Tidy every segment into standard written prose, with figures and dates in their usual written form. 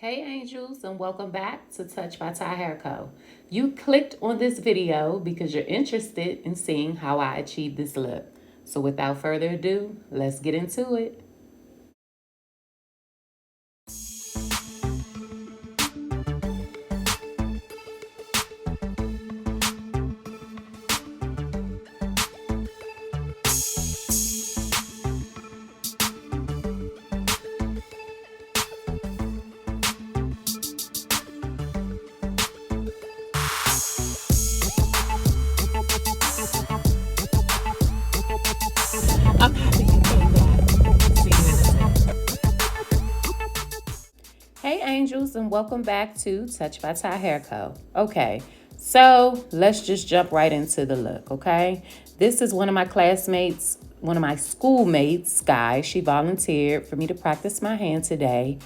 Hey angels, and welcome back to Touch by Ty Hair Co. You clicked on this video because you're interested in seeing how I achieve this look. So without further ado, let's get into it. I'm happy you came back. See you in a second. Hey angels, and welcome back to Touch by Ty Hair Co. Okay, so let's just jump right into the look, okay? This is one of my classmates, one of my schoolmates, Sky. She volunteered for me to practice my hand today,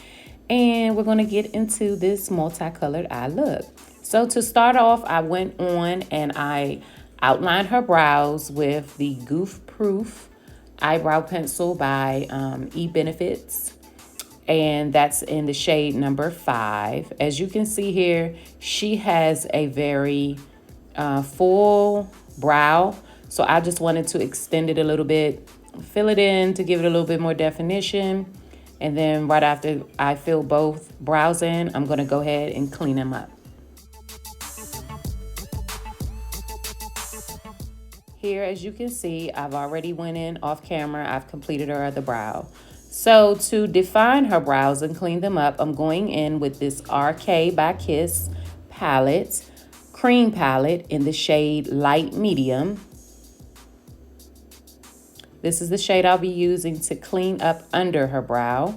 and we're gonna get into this multicolored eye look. So to start off, I went on and I outlined her brows with the Goof Proof eyebrow pencil by E-Benefits, and that's in the shade number 5. As you can see here, she has a very full brow, so I just wanted to extend it a little bit, fill it in to give it a little bit more definition, and then right after I fill both brows in, I'm going to go ahead and clean them up. Here, as you can see, I've already went in off camera. I've completed her other brow. So to define her brows and clean them up, I'm going in with this RK by Kiss palette, cream palette in the shade Light Medium. This is the shade I'll be using to clean up under her brow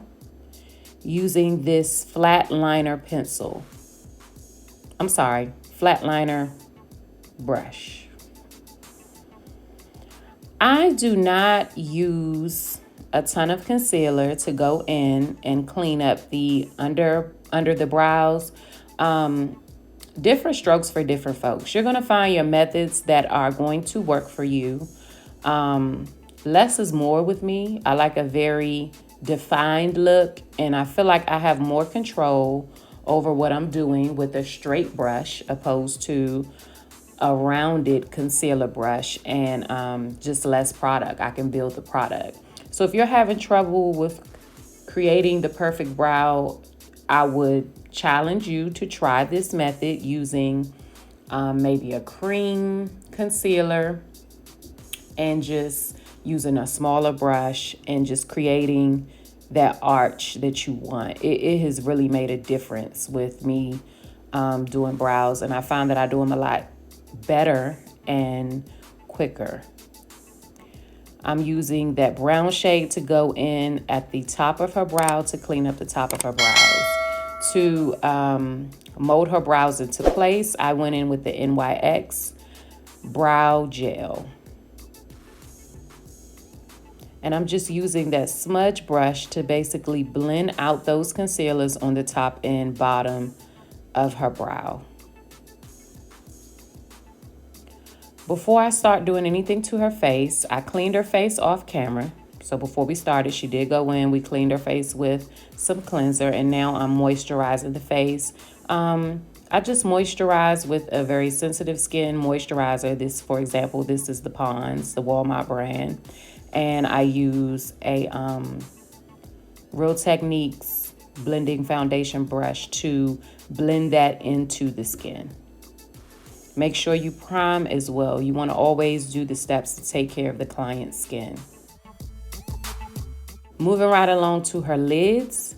using this flat liner pencil. I'm sorry, flat liner brush. I do not use a ton of concealer to go in and clean up the under the brows. Different strokes for different folks. You're going to find your methods that are going to work for you. Less is more with me. I like a very defined look, and I feel like I have more control over what I'm doing with a straight brush opposed to a rounded concealer brush, and just less product. I can build the product. So if you're having trouble with creating the perfect brow, I would challenge you to try this method using maybe a cream concealer and just using a smaller brush and just creating that arch that you want. It has really made a difference with me doing brows, and I found that I do them a lot better and quicker. I'm using that brown shade to go in at the top of her brow to clean up the top of her brows. To mold her brows into place, I went in with the NYX brow gel. And I'm just using that smudge brush to basically blend out those concealers on the top and bottom of her brow. Before I start doing anything to her face, I cleaned her face off camera. So before we started, she did go in. We cleaned her face with some cleanser, and now I'm moisturizing the face. I just moisturize with a very sensitive skin moisturizer. This, for example, this is the Pond's, the Walmart brand. And I use a Real Techniques blending foundation brush to blend that into the skin. Make sure you prime as well. You want to always do the steps to take care of the client's skin. Moving right along to her lids.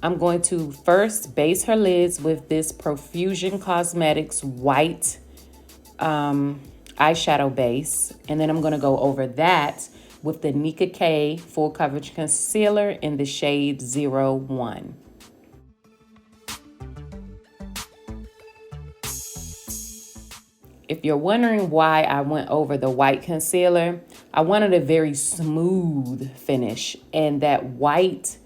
I'm going to first base her lids with this Profusion Cosmetics white eyeshadow base. And then I'm going to go over that with the Nika K Full Coverage Concealer in the shade 01. If you're wondering why I went over the white concealer, I wanted a very smooth finish, and that white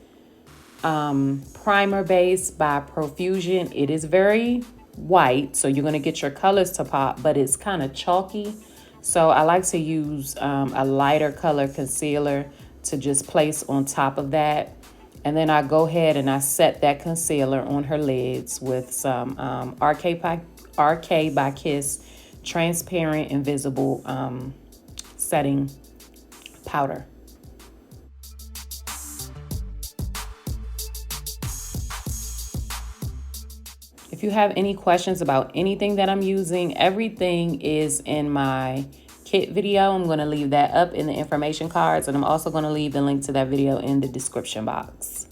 primer base by Profusion, it is very white, so you're going to get your colors to pop, but it's kind of chalky. So I like to use a lighter color concealer to just place on top of that. And then I go ahead and I set that concealer on her lids with some RK by Kiss transparent invisible setting powder. If you have any questions about anything that I'm using, everything is in my kit video. I'm going to leave that up in the information cards, and I'm also going to leave the link to that video in the description box.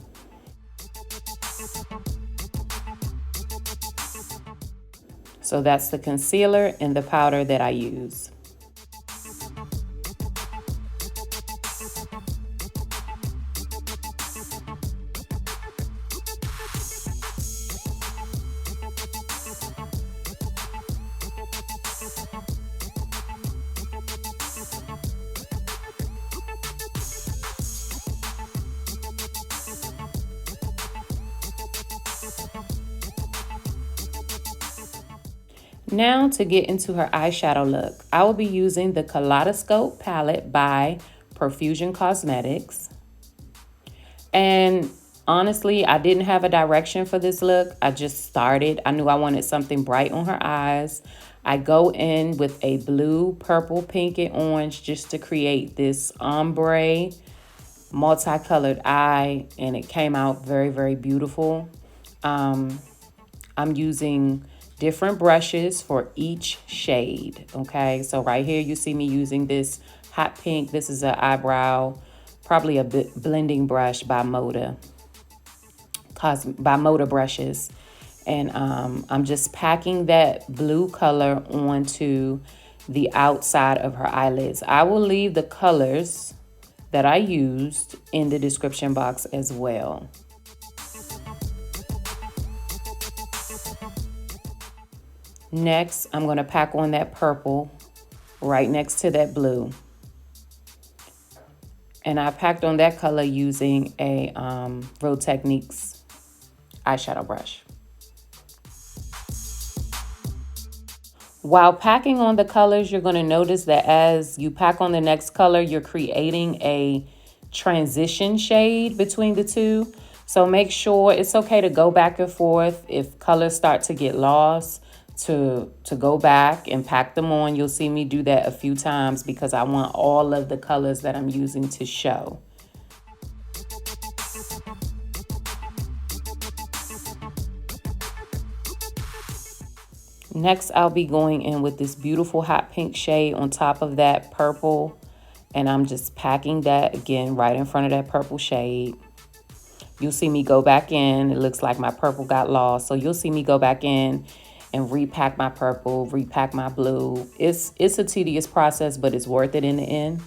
So that's the concealer and the powder that I use. Now to get into her eyeshadow look, I will be using the Kaleidoscope palette by Profusion Cosmetics. And honestly, I didn't have a direction for this look. I just started. I knew I wanted something bright on her eyes. I go in with a blue, purple, pink, and orange just to create this ombre multicolored eye, and it came out very, very beautiful. I'm using different brushes for each shade, okay? So right here, you see me using this hot pink. This is an eyebrow, probably a bit blending brush by Moda brushes. And I'm just packing that blue color onto the outside of her eyelids. I will leave the colors that I used in the description box as well. Next, I'm going to pack on that purple right next to that blue. And I packed on that color using a Real Techniques eyeshadow brush. While packing on the colors, you're going to notice that as you pack on the next color, you're creating a transition shade between the two. So make sure it's okay to go back and forth if colors start to get lost. To go back and pack them on. You'll see me do that a few times because I want all of the colors that I'm using to show. Next, I'll be going in with this beautiful hot pink shade on top of that purple, and I'm just packing that again right in front of that purple shade. You'll see me go back in. It looks like my purple got lost, so you'll see me go back in and repack my purple, repack my blue. It's a tedious process, but it's worth it in the end.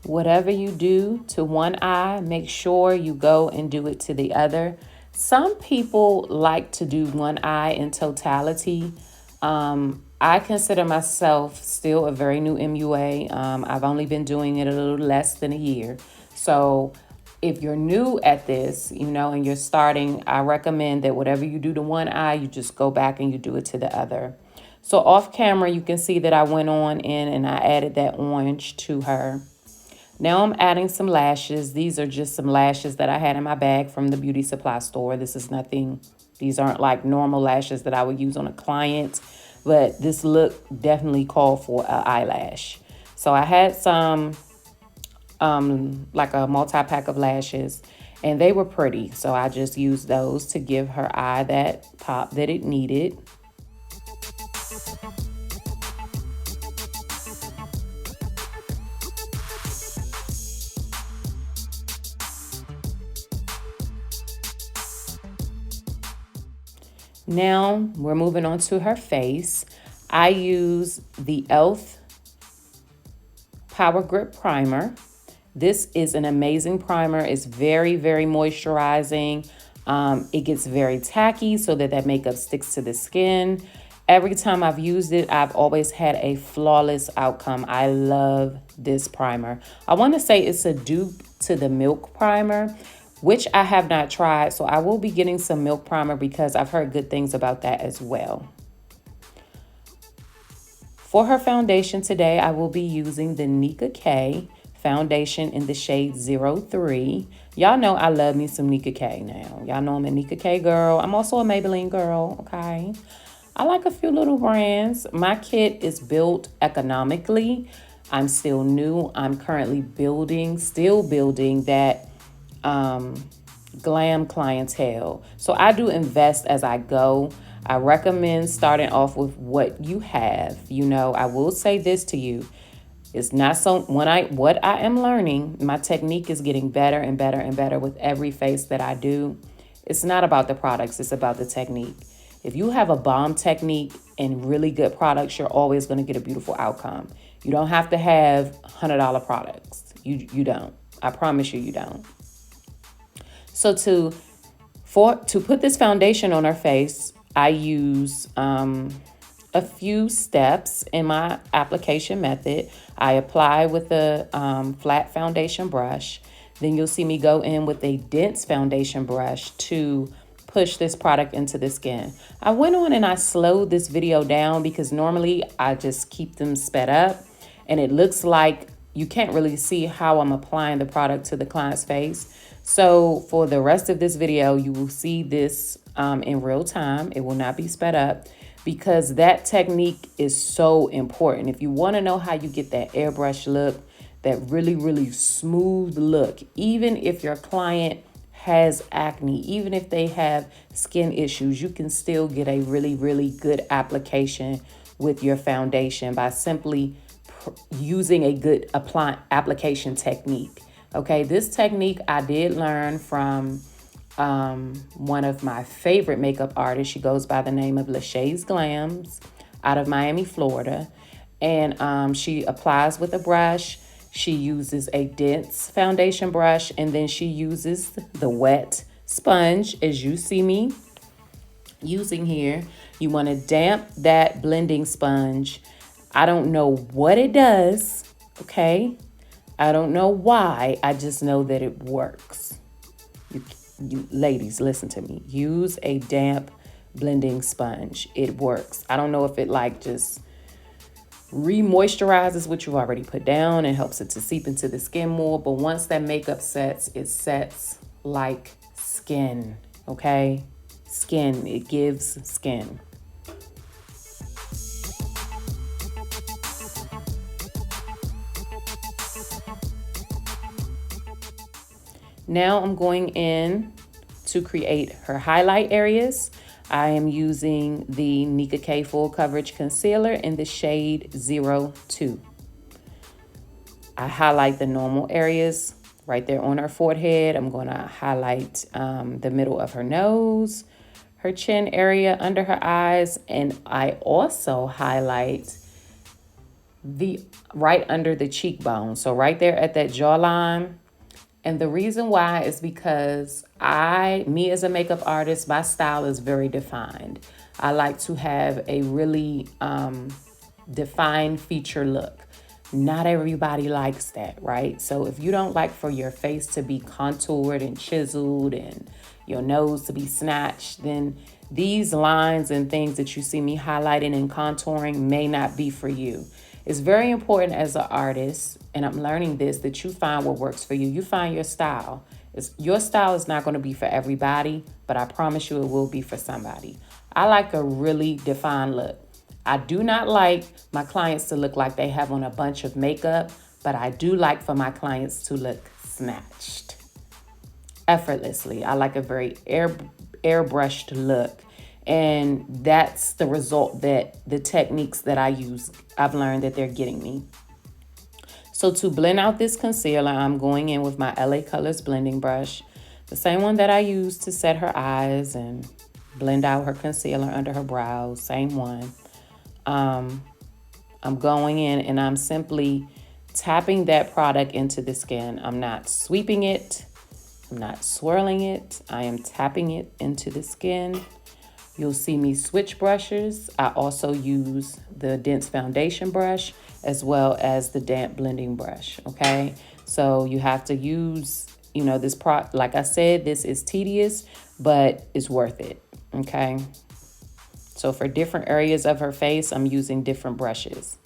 Whatever you do to one eye, make sure you go and do it to the other. Some people like to do one eye in totality. I consider myself still a very new MUA. I've only been doing it a little less than a year. So if you're new at this, and you're starting, I recommend that whatever you do to one eye, you just go back and you do it to the other. So off camera, you can see that I went on in and I added that orange to her. Now I'm adding some lashes. These are just some lashes that I had in my bag from the beauty supply store. This is nothing, these aren't like normal lashes that I would use on a client, but this look definitely called for an eyelash. So I had some, like a multi-pack of lashes, and they were pretty. So I just used those to give her eye that pop that it needed. Now we're moving on to her face. I use the e.l.f. Power Grip Primer. This is an amazing primer. It's very, very moisturizing. It gets very tacky so that makeup sticks to the skin. Every time I've used it, I've always had a flawless outcome. I love this primer. I want to say it's a dupe to the Milk Primer, which I have not tried. So I will be getting some Milk Primer because I've heard good things about that as well. For her foundation today, I will be using the Nika K foundation in the shade 03. Y'all know I love me some Nika K now. Y'all know I'm a Nika K girl. I'm also a Maybelline girl, okay? I like a few little brands. My kit is built economically. I'm still new. I'm currently still building that Glam clientele. So I do invest as I go. I recommend starting off with what you have. You know, I will say this to you. It's not so what I am learning, my technique is getting better and better and better with every face that I do. It's not about the products, it's about the technique. If you have a bomb technique and really good products, you're always going to get a beautiful outcome. You don't have to have $100 products. You don't. I promise you don't. So to put this foundation on her face, I use a few steps in my application method. I apply with a flat foundation brush. Then you'll see me go in with a dense foundation brush to push this product into the skin. I went on and I slowed this video down because normally I just keep them sped up and it looks like you can't really see how I'm applying the product to the client's face. So for the rest of this video, you will see this in real time. It will not be sped up because that technique is so important. If you want to know how you get that airbrush look, that really, really smooth look, even if your client has acne, even if they have skin issues, you can still get a really, really good application with your foundation by simply using a good application technique. Okay, this technique I did learn from one of my favorite makeup artists. She goes by the name of Lachey's Glams out of Miami, Florida. And she applies with a brush. She uses a dense foundation brush, and then she uses the wet sponge, as you see me using here. You want to damp that blending sponge. I don't know what it does, okay? I don't know why. I just know that it works. You ladies, listen to me. Use a damp blending sponge. It works. I don't know if it like just re-moisturizes what you've already put down and helps it to seep into the skin more. But once that makeup sets, it sets like skin, okay? Skin, it gives skin. Now I'm going in to create her highlight areas. I am using the Nika K Full Coverage Concealer in the shade 02. I highlight the normal areas right there on her forehead. I'm going to highlight the middle of her nose, her chin area, under her eyes, and I also highlight the right under the cheekbone. So right there at that jawline. And the reason why is because me as a makeup artist, my style is very defined. I like to have a really defined feature look. Not everybody likes that, right? So if you don't like for your face to be contoured and chiseled and your nose to be snatched, then these lines and things that you see me highlighting and contouring may not be for you. It's very important as an artist, and I'm learning this, that you find what works for you. You find your style. Your style is not going to be for everybody, but I promise you it will be for somebody. I like a really defined look. I do not like my clients to look like they have on a bunch of makeup, but I do like for my clients to look snatched effortlessly. I like a very airbrushed look. And that's the result that the techniques that I use, I've learned that they're getting me. So to blend out this concealer, I'm going in with my LA Colors blending brush, the same one that I used to set her eyes and blend out her concealer under her brows, same one. I'm going in and I'm simply tapping that product into the skin. I'm not sweeping it. I'm not swirling it. I am tapping it into the skin. You'll see me switch brushes. I also use the dense foundation brush as well as the damp blending brush, okay? So you have to use, this like I said, this is tedious, but it's worth it, okay? So for different areas of her face, I'm using different brushes.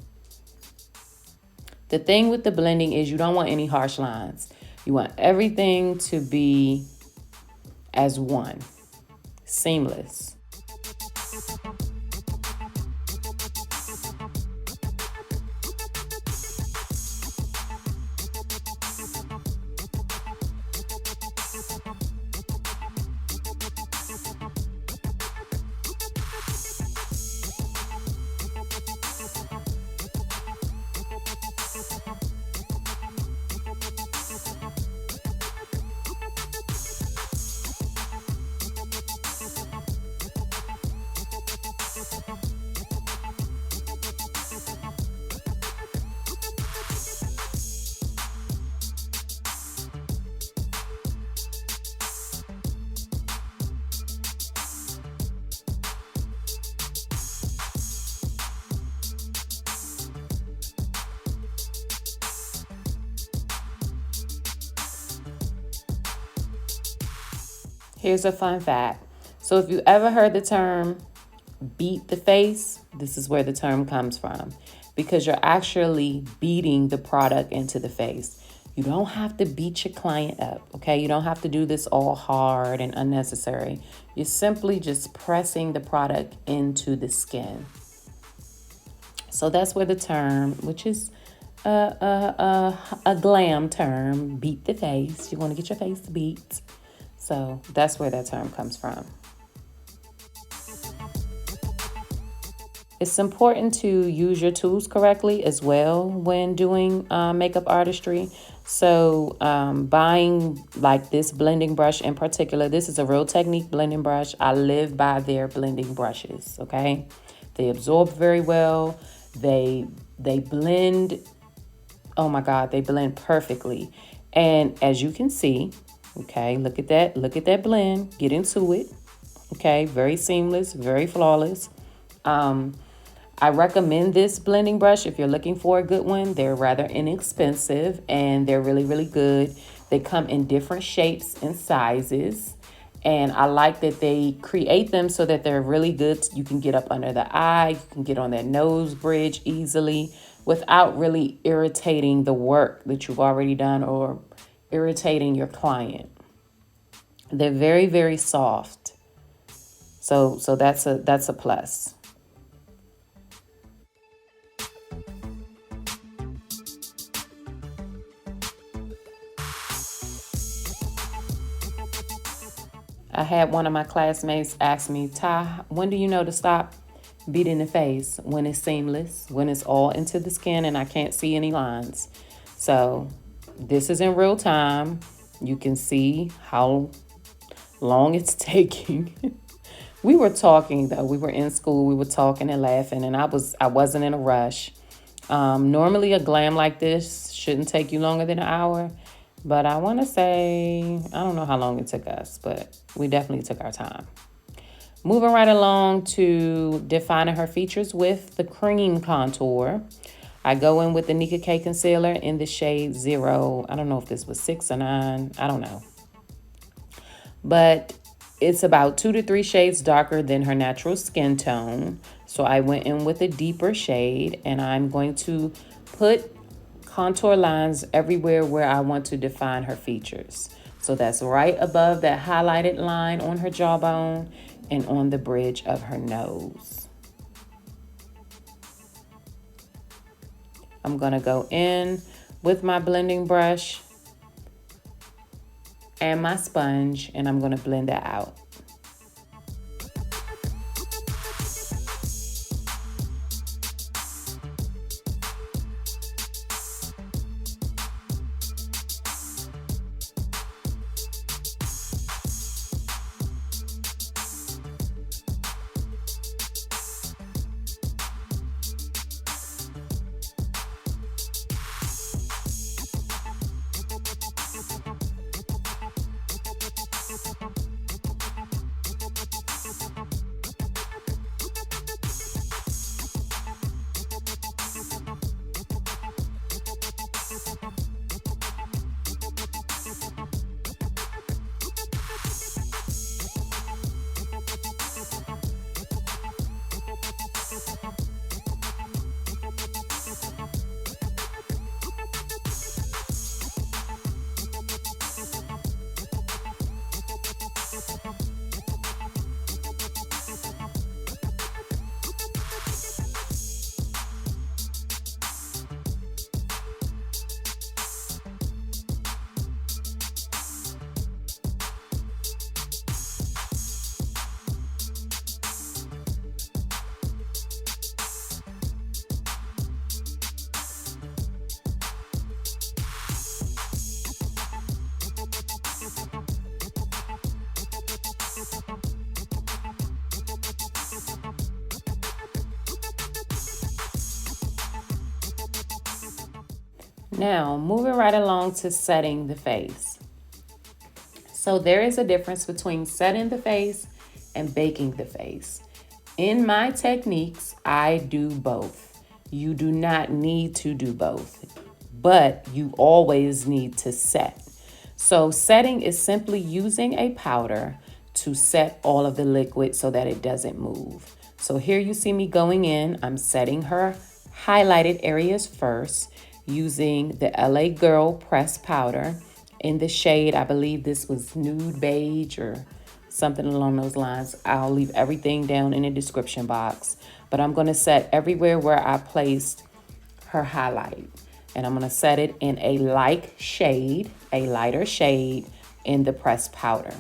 The thing with the blending is you don't want any harsh lines. You want everything to be as one, seamless. Here's a fun fact. So if you ever heard the term beat the face, this is where the term comes from, because you're actually beating the product into the face. You don't have to beat your client up, okay? You don't have to do this all hard and unnecessary. You're simply just pressing the product into the skin. So that's where the term, which is a glam term, beat the face. You want to get your face beat. So that's where that term comes from. It's important to use your tools correctly as well when doing makeup artistry. So buying like this blending brush in particular, this is a Real Technique blending brush. I live by their blending brushes, okay? They absorb very well. They blend, oh my God, they blend perfectly. And as you can see, okay, look at that blend, get into it. Okay, very seamless, very flawless. I recommend this blending brush if you're looking for a good one. They're rather inexpensive and they're really, really good. They come in different shapes and sizes. And I like that they create them so that they're really good. You can get up under the eye, you can get on that nose bridge easily without really irritating the work that you've already done or irritating your client. They're very, very soft. So that's a plus. I had one of my classmates ask me, Ty, when do you know to stop beating the face? When it's seamless, when it's all into the skin and I can't see any lines. So this is in real time. You can see how long it's taking. We were talking though. We were in school. We were talking and laughing, and I wasn't in a rush. Normally, a glam like this shouldn't take you longer than an hour, but I want to say I don't know how long it took us, but we definitely took our time. Moving right along to defining her features with the cream contour. I go in with the Nika K concealer in the shade 0. I don't know if this was 6 or 9. I don't know. But it's about 2 to 3 shades darker than her natural skin tone. So I went in with a deeper shade, and I'm going to put contour lines everywhere where I want to define her features. So that's right above that highlighted line on her jawbone and on the bridge of her nose. I'm going to go in with my blending brush and my sponge, and I'm going to blend that out. Now, moving right along to setting the face. So there is a difference between setting the face and baking the face. In my techniques, I do both. You do not need to do both, but you always need to set. So setting is simply using a powder to set all of the liquid so that it doesn't move. So here you see me going in, I'm setting her highlighted areas first using the LA Girl pressed powder in the shade, I believe this was nude beige or something along those lines. I'll leave everything down in the description box, but I'm going to set everywhere where I placed her highlight, and I'm going to set it in a light shade, a lighter shade in the pressed powder.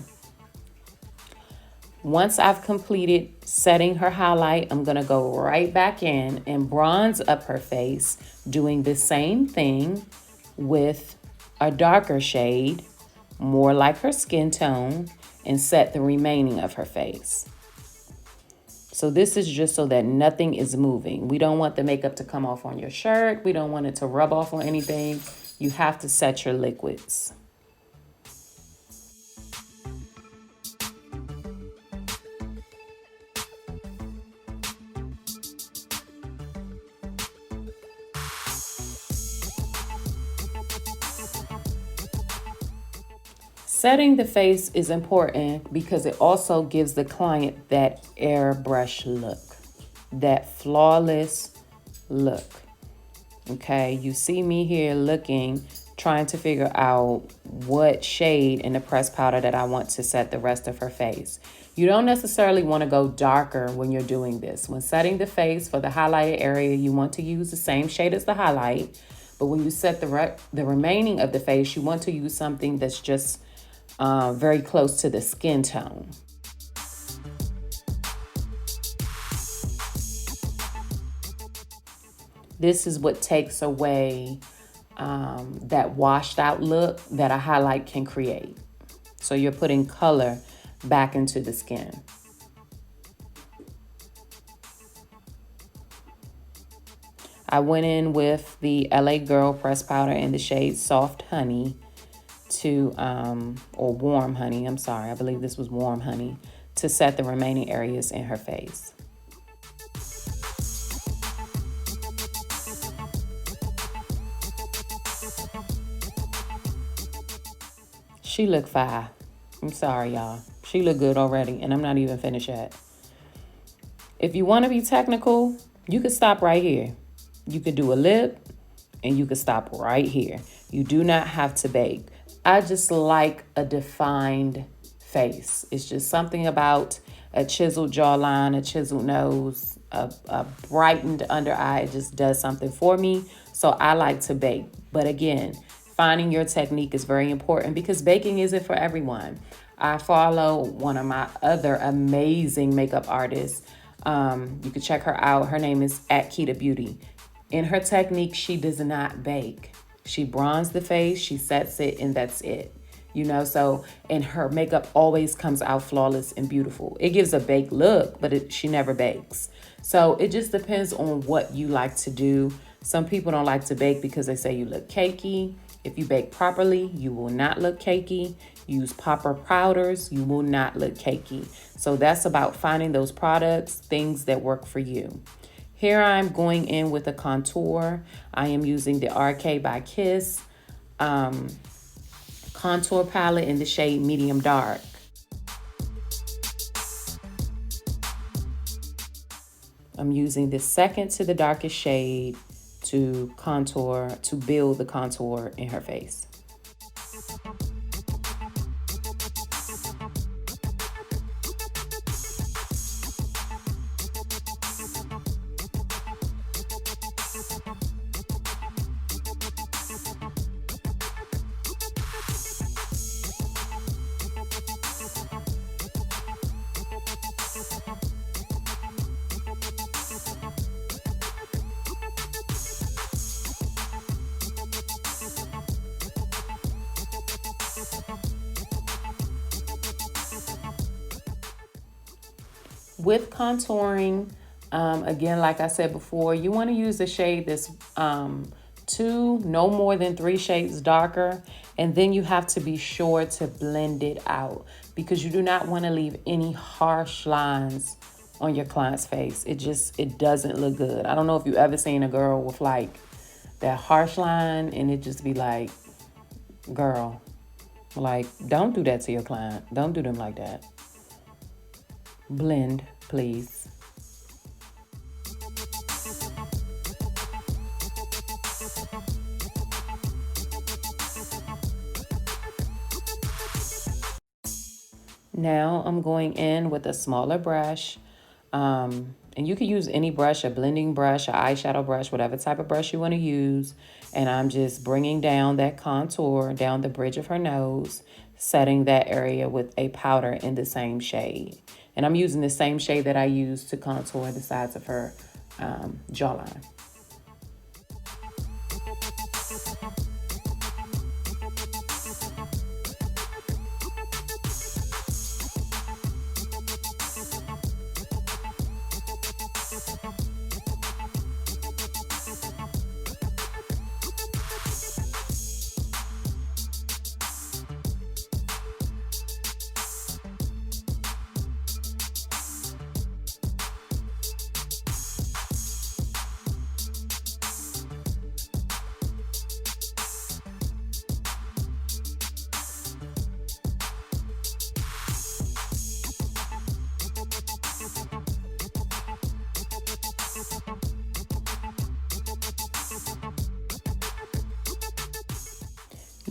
Once I've completed setting her highlight, I'm going to go right back in and bronze up her face, doing the same thing with a darker shade, more like her skin tone, and set the remaining of her face. So this is just so that nothing is moving. We don't want the makeup to come off on your shirt. We don't want it to rub off on anything. You have to set your liquids. Setting the face is important because it also gives the client that airbrush look, that flawless look. Okay, you see me here looking, trying to figure out what shade in the pressed powder that I want to set the rest of her face. You don't necessarily want to go darker when you're doing this. When setting the face for the highlighted area, you want to use the same shade as the highlight. But when you set the remaining of the face, you want to use something that's just very close to the skin tone. This is what takes away that washed out look that a highlight can create. So you're putting color back into the skin. I went in with the LA Girl pressed powder in the shade Soft Honey or Warm Honey, I'm sorry, I believe this was Warm Honey, to set the remaining areas in her face. She looked fine. I'm sorry, y'all. She looked good already, and I'm not even finished yet. If you want to be technical, you could stop right here. You could do a lip, and you could stop right here. You do not have to bake. I just like a defined face. It's just something about a chiseled jawline, a chiseled nose, a brightened under eye. It just does something for me. So I like to bake. But again, finding your technique is very important because baking isn't for everyone. I follow one of my other amazing makeup artists. You can check her out. Her name is @KitaBeauty. In her technique, she does not bake. She bronzes the face, she sets it, and that's it. So, and her makeup always comes out flawless and beautiful. It gives a baked look, but she never bakes. So it just depends on what you like to do. Some people don't like to bake because they say you look cakey. If you bake properly, you will not look cakey. Use proper powders, you will not look cakey. So that's about finding those products, things that work for you. Here I'm going in with a contour. I am using the RK by Kiss contour palette in the shade Medium Dark. I'm using the second to the darkest shade to build the contour in her face. With contouring, again, like I said before, you want to use a shade that's two, no more than three shades darker. And then you have to be sure to blend it out because you do not want to leave any harsh lines on your client's face. It doesn't look good. I don't know if you ever seen a girl with like that harsh line and it just be like, girl, like, don't do that to your client. Don't do them like that. Blend, please. Now I'm going in with a smaller brush. And you can use any brush, a blending brush, an eyeshadow brush, whatever type of brush you want to use. And I'm just bringing down that contour down the bridge of her nose, setting that area with a powder in the same shade. And I'm using the same shade that I used to contour the sides of her jawline.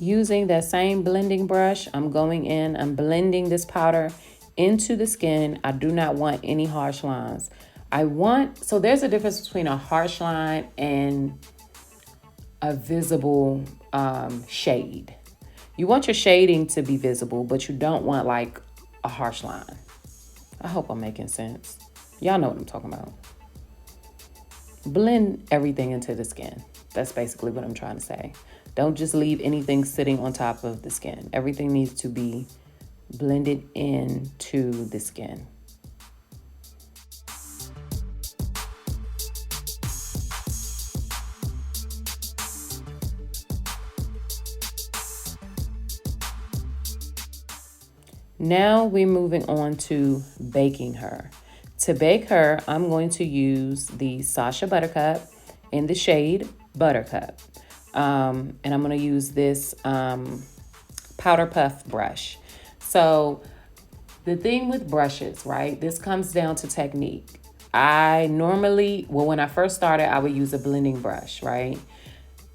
Using that same blending brush, I'm blending this powder into the skin. I do not want any harsh lines. So there's a difference between a harsh line and a visible shade. You want your shading to be visible, but you don't want like a harsh line. I hope I'm making sense. Y'all know what I'm talking about. Blend everything into the skin. That's basically what I'm trying to say. Don't just leave anything sitting on top of the skin. Everything needs to be blended into the skin. Now we're moving on to baking her. To bake her, I'm going to use the Sacha Buttercup in the shade Buttercup. And I'm going to use this powder puff brush. So the thing with brushes, right? This comes down to technique. When I first started, I would use a blending brush, right?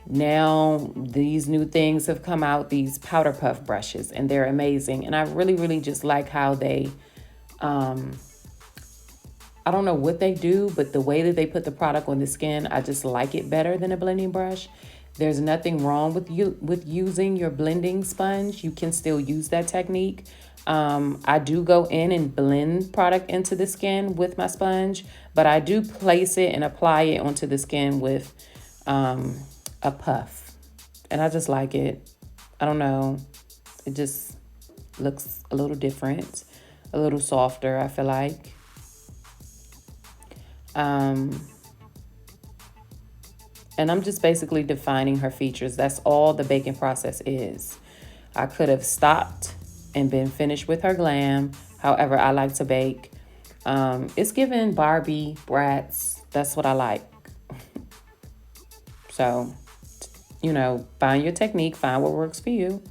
Now these new things have come out, these powder puff brushes, and they're amazing. And I really, really just like how they, I don't know what they do, but the way that they put the product on the skin, I just like it better than a blending brush. There's nothing wrong with using your blending sponge. You can still use that technique. I do go in and blend product into the skin with my sponge, but I do place it and apply it onto the skin with a puff. And I just like it. I don't know. It just looks a little different, a little softer, I feel like. And I'm just basically defining her features. That's all the baking process is. I could have stopped and been finished with her glam. However, I like to bake. It's giving Barbie, Bratz. That's what I like. So, find your technique, find what works for you.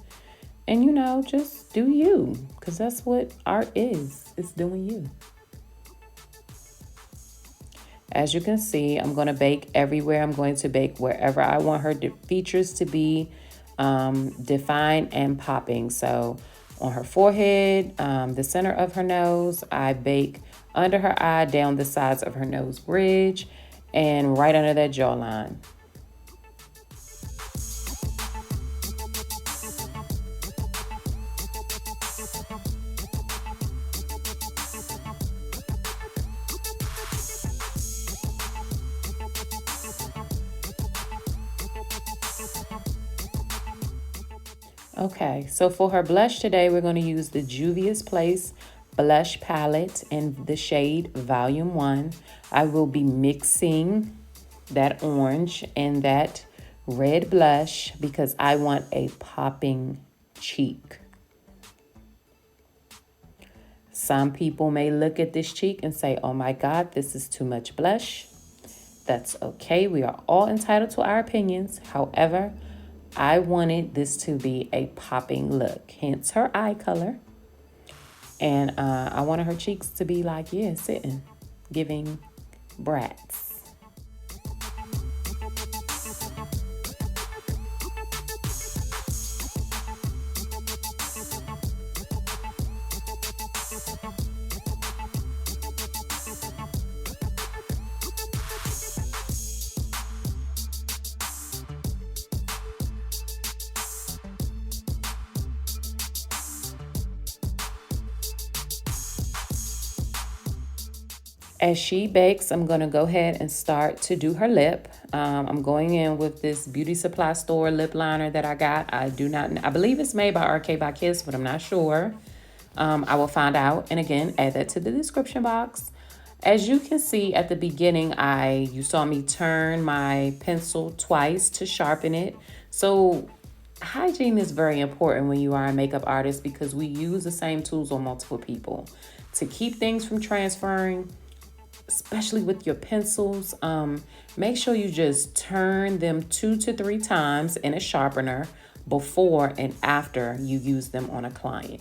And, just do you. Because that's what art is. It's doing you. As you can see, I'm going to bake everywhere. I'm going to bake wherever I want her features to be defined and popping. So on her forehead, the center of her nose, I bake under her eye, down the sides of her nose bridge, and right under that jawline. Okay, so for her blush today, we're going to use the Juvia's Place blush palette in the shade Volume 1. I will be mixing that orange and that red blush because I want a popping cheek. Some people may look at this cheek and say, oh my God, this is too much blush. That's okay. We are all entitled to our opinions. However, I wanted this to be a popping look, hence her eye color. And I wanted her cheeks to be like, yeah, sitting, giving brats. As she bakes, I'm going to go ahead and start to do her lip. I'm going in with this beauty supply store lip liner that I got. I believe it's made by RK by Kiss, but I'm not sure. I will find out. And again, add that to the description box. As you can see at the beginning, you saw me turn my pencil twice to sharpen it. So hygiene is very important when you are a makeup artist because we use the same tools on multiple people. To keep things from transferring, especially with your pencils, make sure you just turn them 2 to 3 times in a sharpener before and after you use them on a client.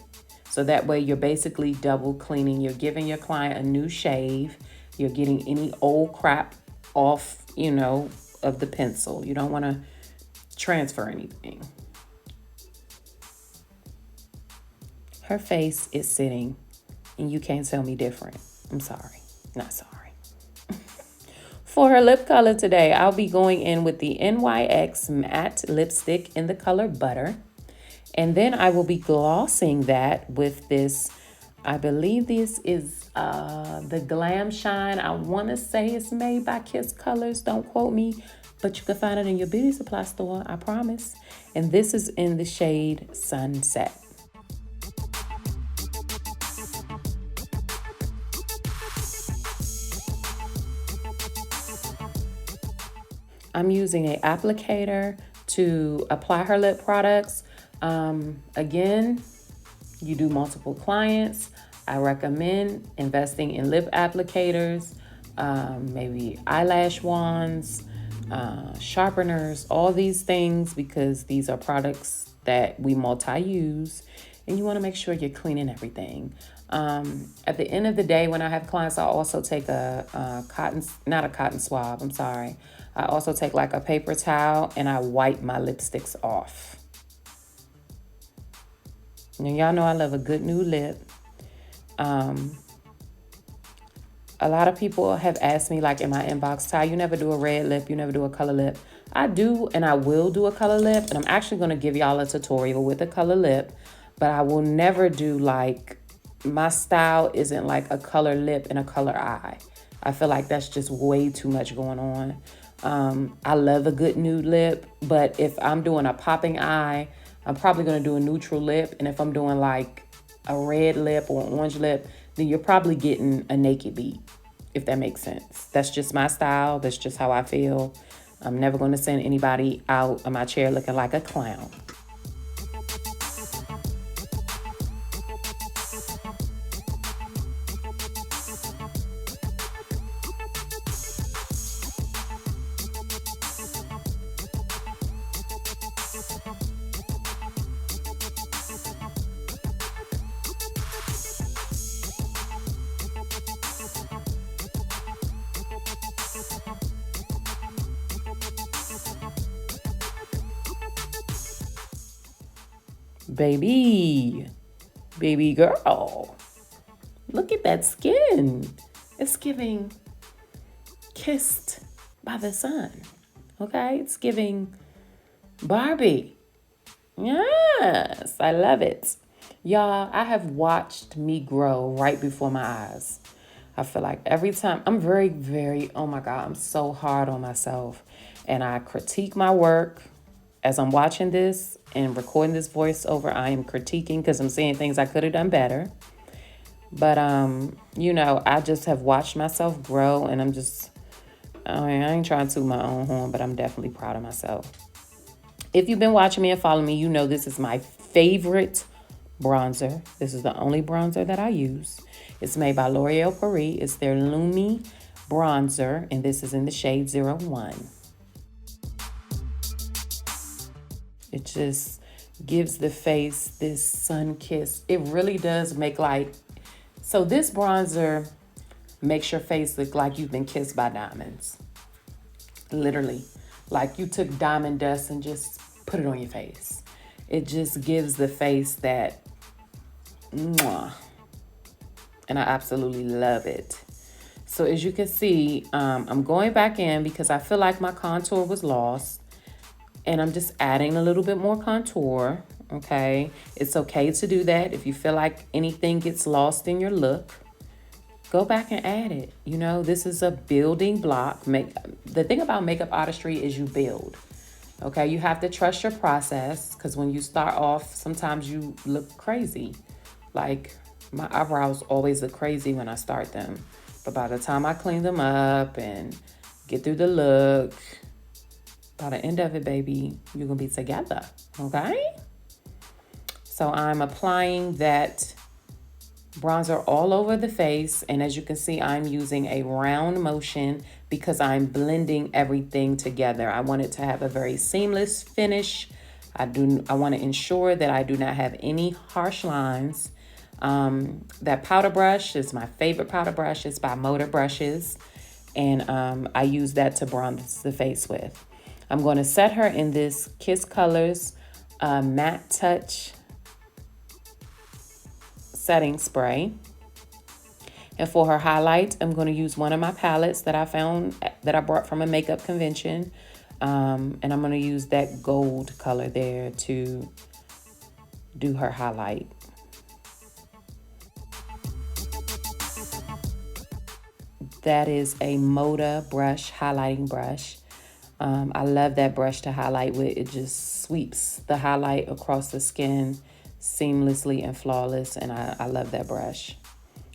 So that way you're basically double cleaning. You're giving your client a new shave. You're getting any old crap off, of the pencil. You don't want to transfer anything. Her face is sitting and you can't tell me different. I'm sorry. Not sorry. For her lip color today, I'll be going in with the NYX matte lipstick in the color Butter. And then I will be glossing that with this, I believe this is the Glam Shine. I want to say it's made by Kiss Colors. Don't quote me, but you can find it in your beauty supply store, I promise. And this is in the shade Sunset. I'm using an applicator to apply her lip products. Again, you do multiple clients. I recommend investing in lip applicators, maybe eyelash wands, sharpeners, all these things, because these are products that we multi-use and you want to make sure you're cleaning everything. At the end of the day, when I have clients, I also take not a cotton swab, I'm sorry. I also take like a paper towel and I wipe my lipsticks off. Now, y'all know I love a good nude lip. A lot of people have asked me, like in my inbox, Ty, you never do a red lip, you never do a color lip. I do, and I will do a color lip, and I'm actually going to give y'all a tutorial with a color lip, but I will never do my style isn't like a color lip and a color eye. I feel like that's just way too much going on. I love a good nude lip, but if I'm doing a popping eye, I'm probably going to do a neutral lip. And if I'm doing like a red lip or an orange lip, then you're probably getting a naked beat, if that makes sense. That's just my style. That's just how I feel. I'm never going to send anybody out of my chair looking like a clown. Baby girl, look at that skin. It's giving kissed by the sun. Okay, it's giving Barbie. Yes, I love it. Y'all, I have watched me grow right before my eyes. I feel like every time I'm very, oh my God, I'm so hard on myself. And I critique my work. As I'm watching this and recording this voiceover, I am critiquing because I'm seeing things I could have done better. But, I just have watched myself grow, and I ain't trying to toot my own horn, but I'm definitely proud of myself. If you've been watching me and following me, you know this is my favorite bronzer. This is the only bronzer that I use. It's made by L'Oreal Paris. It's their Lumi bronzer, and this is in the shade 01. It just gives the face this sun kiss. It really does make so this bronzer makes your face look like you've been kissed by diamonds. Literally. Like you took diamond dust and just put it on your face. It just gives the face that mwah. And I absolutely love it. So as you can see, I'm going back in because I feel like my contour was lost. And I'm just adding a little bit more contour, okay? It's okay to do that. If you feel like anything gets lost in your look, go back and add it. You know, this is a building block. The thing about makeup artistry is you build, okay? You have to trust your process because when you start off, sometimes you look crazy. Like my eyebrows always look crazy when I start them. But by the time I clean them up and get through the look, by the end of it, baby, you're gonna be together, okay? So I'm applying that bronzer all over the face, and as you can see, I'm using a round motion because I'm blending everything together. I want it to have a very seamless finish. I want to ensure that I do not have any harsh lines. That powder brush is my favorite powder brush. It's by Motor Brushes, and I use that to bronze the face with. I'm going to set her in this Kiss Colors Matte Touch setting spray. And for her highlight, I'm going to use one of my palettes that I found that I brought from a makeup convention. And I'm going to use that gold color there to do her highlight. That is a Moda brush, highlighting brush. I love that brush to highlight with. It just sweeps the highlight across the skin seamlessly and flawless, and I love that brush.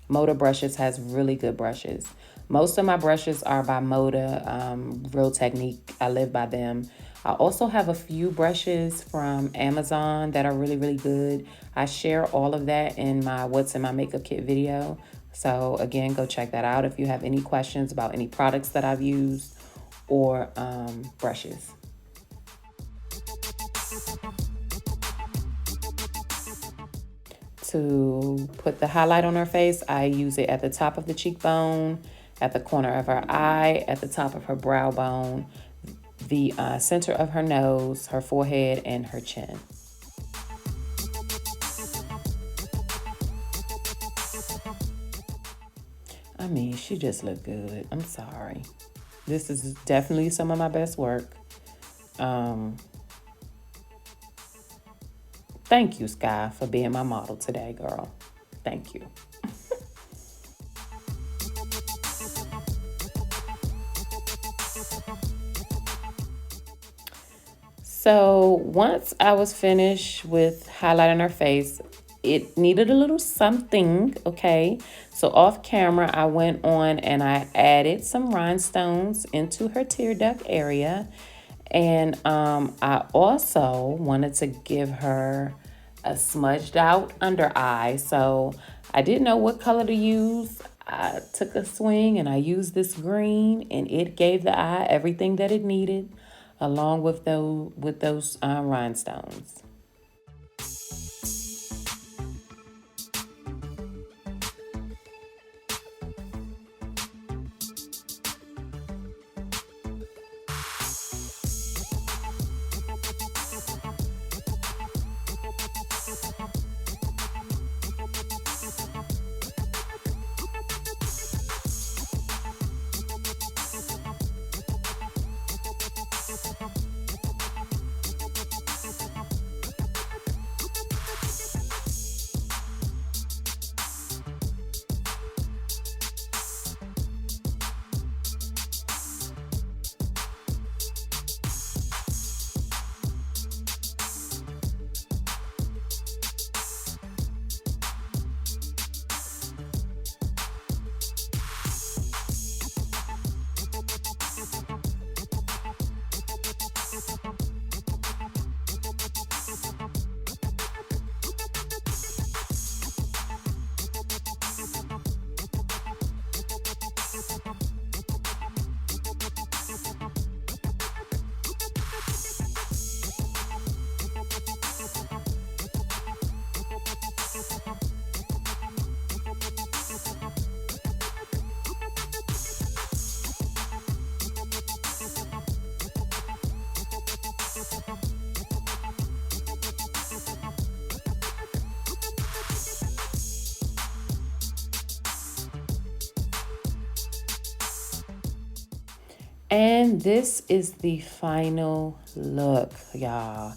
Moda Brushes has really good brushes. Most of my brushes are by Moda, Real Technique. I live by them. I also have a few brushes from Amazon that are really, really good. I share all of that in my What's in My Makeup Kit video. So again, go check that out if you have any questions about any products that I've used or brushes. To put the highlight on her face, I use it at the top of the cheekbone, at the corner of her eye, at the top of her brow bone, the center of her nose, her forehead, and her chin. I mean, she just looked good. I'm sorry. This is definitely some of my best work. Thank you, Sky, for being my model today, girl. Thank you. So once I was finished with highlighting her face, it needed a little something, okay? So off camera, I went on and I added some rhinestones into her tear duct area. And I also wanted to give her a smudged out under eye. So I didn't know what color to use. I took a swing and I used this green, and it gave the eye everything that it needed, along with those rhinestones. And this is the final look, y'all.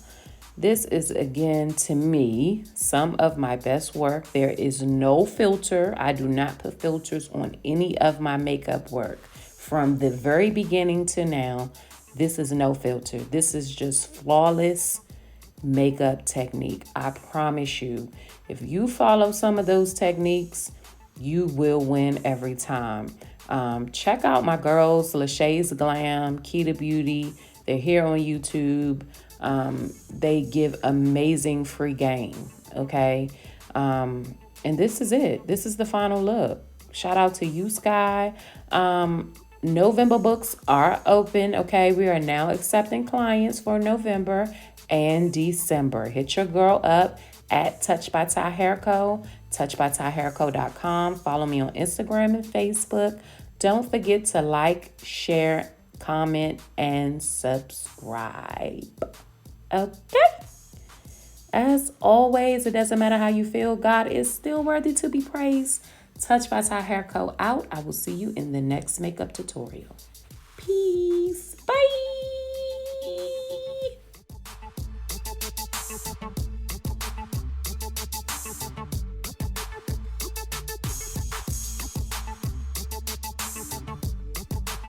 This is, again, to me, some of my best work. There is no filter. I do not put filters on any of my makeup work. From the very beginning to now, this is no filter. This is just flawless makeup technique. I promise you, if you follow some of those techniques, you will win every time. Check out my girls, Lachey's Glam, Kita Beauty. They're here on YouTube. They give amazing free game. Okay. And this is it. This is the final look. Shout out to you, Sky. November books are open. Okay. We are now accepting clients for November and December. Hit your girl up at TouchedByTyHairCo, TouchedByTyHairCo.com. Follow me on Instagram and Facebook. Don't forget to like, share, comment, and subscribe. Okay? As always, it doesn't matter how you feel, God is still worthy to be praised. Touched by Ty Hair Co. out. I will see you in the next makeup tutorial. Peace. Bye.